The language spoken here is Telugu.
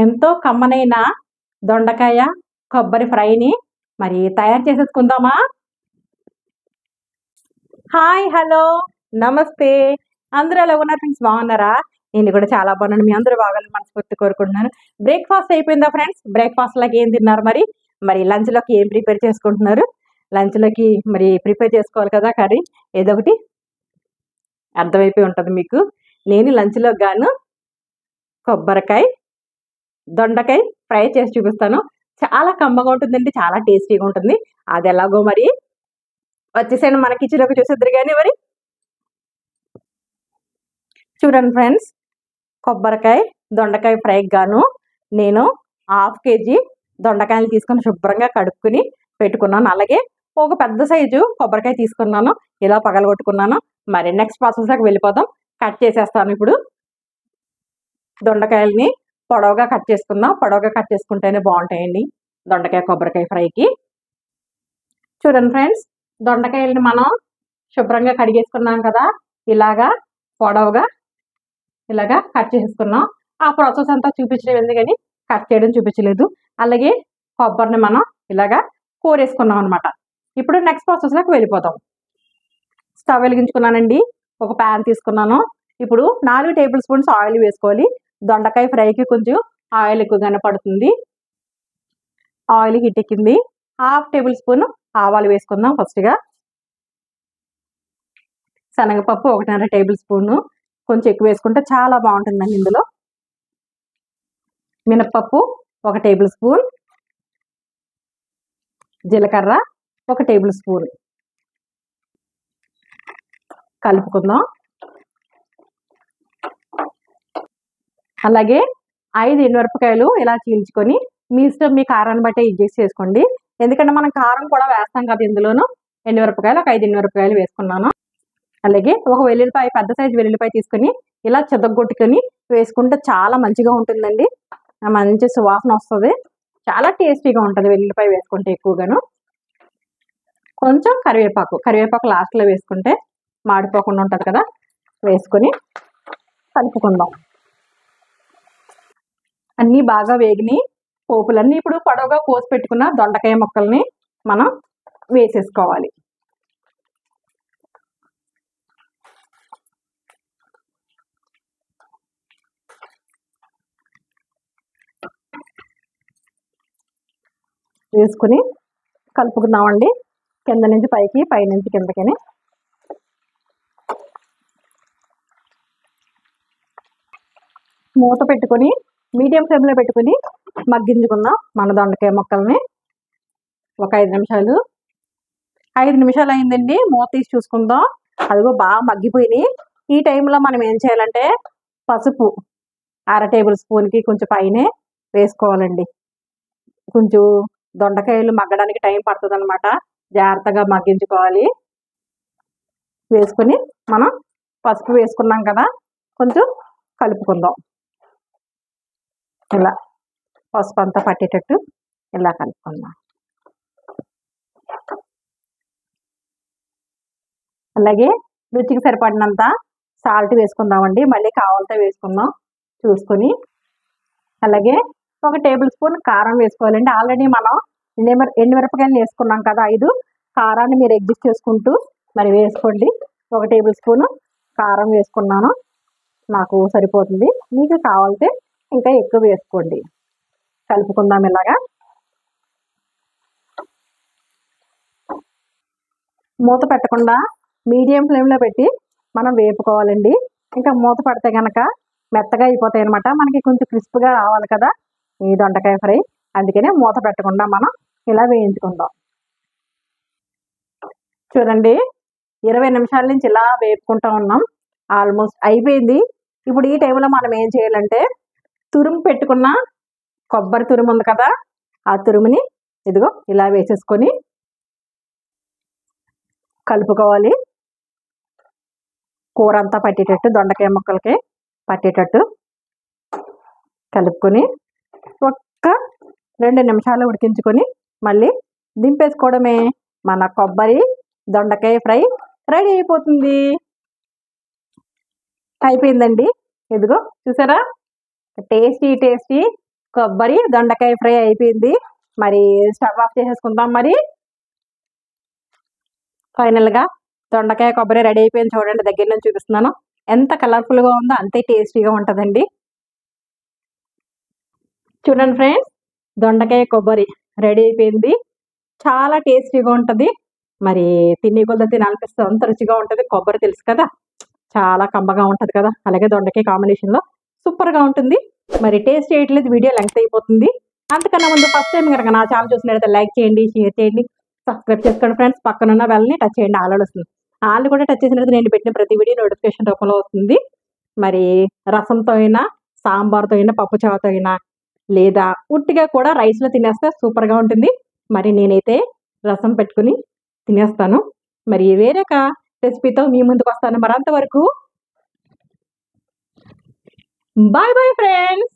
ఎంతో కమ్మనైన దొండకాయ కొబ్బరి ఫ్రైని మరి తయారు చేసేసుకుందామా? హాయ్, హలో, నమస్తే. అందరూ ఎలా ఉన్నారు ఫ్రెండ్స్? బాగున్నారా? నేను కూడా చాలా బాగున్నాను. మీ అందరూ బాగాలని మనస్ఫూర్తి కోరుకుంటున్నాను. బ్రేక్ఫాస్ట్ అయిపోయిందా ఫ్రెండ్స్? బ్రేక్ఫాస్ట్లోకి ఏం తిన్నారు మరి? మరి లంచ్లోకి ఏం ప్రిపేర్ చేసుకుంటున్నారు? లంచ్లోకి మరి ప్రిపేర్ చేసుకోవాలి కదా కర్రీ ఏదో ఒకటి అర్థమైపోయి ఉంటుంది మీకు. నేను లంచ్లో గాను కొబ్బరికాయ దొండకాయ ఫ్రై చేసి చూపిస్తాను. చాలా కమ్మగా ఉంటుందండి, చాలా టేస్టీగా ఉంటుంది. అది ఎలాగో మరి వచ్చేసాను మన కిచెన్లోకి, చూసేద్దరు కానీ మరి చూడండి ఫ్రెండ్స్. కొబ్బరికాయ దొండకాయ ఫ్రైకి గాను నేను 1/2 కేజీ దొండకాయలు తీసుకొని శుభ్రంగా కడుక్కుని పెట్టుకున్నాను. అలాగే ఒక పెద్ద సైజు కొబ్బరికాయ తీసుకున్నాను, ఇలా పగలగొట్టుకున్నాను. మరి నెక్స్ట్ ప్రాసెస్లోకి వెళ్ళిపోదాం. కట్ చేసేస్తాను ఇప్పుడు. దొండకాయలని పొడవుగా కట్ చేసుకుందాం. పొడవుగా కట్ చేసుకుంటేనే బాగుంటాయండి దొండకాయ కొబ్బరికాయ ఫ్రైకి. చూడండి ఫ్రెండ్స్, దొండకాయలని మనం శుభ్రంగా కడిగేసుకున్నాం కదా, ఇలాగా పొడవుగా ఇలాగా కట్ చేసుకున్నాం. ఆ ప్రాసెస్ అంతా చూపించడం ఎందుకని కట్ చేయడం చూపించలేదు. అలాగే కొబ్బరిని మనం ఇలాగా కూరేసుకున్నాం అనమాట. ఇప్పుడు నెక్స్ట్ ప్రాసెస్లోకి వెళ్ళిపోతాం. స్టవ్ వెలిగించుకున్నానండి, ఒక ప్యాన్ తీసుకున్నాను. ఇప్పుడు 4 టేబుల్ స్పూన్స్ ఆయిల్ వేసుకోవాలి. దొండకాయ ఫ్రైకి కొంచెం ఆయిల్ ఎక్కువగానే పడుతుంది. ఆయిల్ హీట్ ఎక్కింది. 1/2 టేబుల్ స్పూన్ ఆవాలు వేసుకుందాం. ఫస్ట్గా శనగపప్పు 1.5 టేబుల్ స్పూను, కొంచెం ఎక్కువ వేసుకుంటే చాలా బాగుంటుందండి ఇందులో. మినప్పప్పు 1 టేబుల్ స్పూన్, జీలకర్ర 1 టేబుల్ స్పూన్ కలుపుకుందాం. అలాగే 5 ఎండుమిరపకాయలు ఇలా చీల్చుకొని మీ ఇష్టం, మీ కారాన్ని బట్టి అడ్జస్ట్ చేసుకోండి. ఎందుకంటే మనం కారం కూడా వేస్తాం కదా ఇందులోను. ఎండుమిరపకాయలు ఒక 5 ఎండుమిరపకాయలు వేసుకున్నాను. అలాగే ఒక వెల్లుల్లిపాయ, పెద్ద సైజు వెల్లుల్లిపాయ తీసుకొని ఇలా చెదగొట్టుకొని వేసుకుంటే చాలా మంచిగా ఉంటుందండి. మంచి సువాసన వస్తుంది, చాలా టేస్టీగా ఉంటుంది వెల్లుల్లిపాయ వేసుకుంటే ఎక్కువగాను. కొంచెం కరివేపాకు లాస్ట్లో వేసుకుంటే మాడిపోకుండా ఉంటుంది కదా. వేసుకొని కలుపుకుందాం. అన్నీ బాగా వేగినాయి పోపులన్నీ. ఇప్పుడు పొడవుగా కోసి పెట్టుకున్న దొండకాయ ముక్కల్ని మనం వేసేసుకోవాలి. వేసుకుని కలుపుకుందామండి, కింద నుంచి పైకి, పై నుంచి కిందకని. మూత పెట్టుకొని మీడియం ఫ్లేమ్లో పెట్టుకుని మగ్గించుకుందాం మన దొండకాయ ముక్కల్ని. ఒక 5 నిమిషాలు. 5 నిమిషాలు అయిందండి, మూత తీసి చూసుకుందాం. అదిగో బాగా మగ్గిపోయినాయి. ఈ టైంలో మనం ఏం చేయాలంటే పసుపు 1/2 టేబుల్ స్పూన్కి కొంచెం పైనే వేసుకోవాలండి. కొంచెం దొండకాయలు మగ్గడానికి టైం పడుతుంది అనమాట, జాగ్రత్తగా మగ్గించుకోవాలి. వేసుకొని మనం పసుపు వేసుకున్నాం కదా, కొంచెం కలుపుకుందాం. ఇలా పసుపు అంతా పట్టేటట్టు ఇలా కలుపుకుందాం. అలాగే రుచికి సరిపడినంత సాల్ట్ వేసుకుందామండి, మళ్ళీ కావాలంటే వేసుకుందాం చూసుకొని. అలాగే 1 టేబుల్ స్పూన్ కారం వేసుకోవాలండి. ఆల్రెడీ మనం ఎండుమిరపకాయలు వేసుకున్నాం కదా 5. కారాన్ని మీరు అడ్జస్ట్ చేసుకుంటూ మరి వేసుకోండి. 1 టేబుల్ స్పూన్ కారం వేసుకున్నాను, నాకు సరిపోతుంది. మీకు కావాలంటే ఇంకా ఎక్కువ వేసుకోండి. కలుపుకుందాం ఇలాగా. మూత పెట్టకుండా మీడియం ఫ్లేమ్లో పెట్టి మనం వేపుకోవాలండి. ఇంకా మూత పడితే కనుక మెత్తగా అయిపోతాయి అనమాట. మనకి కొంచెం క్రిస్ప్గా రావాలి కదా ఈ దొండకాయ ఫ్రై, అందుకనే మూత పెట్టకుండా మనం ఇలా వేయించుకుందాం. చూడండి, 20 నిమిషాల నుంచి ఇలా వేపుకుంటూ ఉన్నాం. ఆల్మోస్ట్ అయిపోయింది. ఇప్పుడు ఈ టైంలో మనం ఏం చేయాలంటే తురుము పెట్టుకున్న కొబ్బరి తురుము ఉంది కదా, ఆ తురుముని ఇదిగో ఇలా వేసేసుకొని కలుపుకోవాలి. కూర అంతా పట్టేటట్టు, దొండకాయ ముక్కలకి పట్టేటట్టు కలుపుకొని ఒక్క 2 నిమిషాలు ఉడికించుకొని మళ్ళీ దింపేసుకోవడమే. మన కొబ్బరి దొండకాయ ఫ్రై రెడీ అయిపోతుంది. అయిపోయిందండి, ఇదిగో చూసారా, టేస్టీ కొబ్బరి దొండకాయ ఫ్రై అయిపోయింది. మరి స్టవ్ ఆఫ్ చేసేసుకుందాం. మరి ఫైనల్గా దొండకాయ కొబ్బరి రెడీ అయిపోయింది. చూడండి, దగ్గర నుంచి చూపిస్తున్నాను. ఎంత కలర్ఫుల్గా ఉందో అంతే టేస్టీగా ఉంటుందండి. చూడండి ఫ్రెండ్స్, దొండకాయ కొబ్బరి రెడీ అయిపోయింది. చాలా టేస్టీగా ఉంటుంది. మరి తినే కొద్ది తినాలనిపిస్తుంది, అంత రుచిగా ఉంటుంది. కొబ్బరి తెలుసు కదా, చాలా కమ్మగా ఉంటుంది కదా, అలాగే దొండకాయ కాంబినేషన్లో సూపర్గా ఉంటుంది. మరి టేస్ట్ చేయట్లేదు, వీడియో లెంగ్త్ అయిపోతుంది. అంతకన్నా ముందు ఫస్ట్ టైం కనుక నా ఛానల్ చూసినట్లయితే లైక్ చేయండి, షేర్ చేయండి, సబ్స్క్రైబ్ చేసుకోండి ఫ్రెండ్స్. పక్కనున్న బెల్ని టచ్ చేయండి, ఆల్ వస్తుంది. ఆల్ కూడా టచ్ చేసినట్లయితే నేను పెట్టిన ప్రతి వీడియో నోటిఫికేషన్ రూపంలో వస్తుంది. మరి రసంతో అయినా, సాంబార్తో అయినా, పప్పు చారుతో అయినా, లేదా ఉట్టిగా కూడా రైస్లో తినేస్తే సూపర్గా ఉంటుంది. మరి నేనైతే రసం పెట్టుకుని తినేస్తాను. మరి వేరొక రెసిపీతో మీ ముందుకు వస్తాను. మరి అంతవరకు బాయ్ బాయ్ ఫ్రెండ్స్.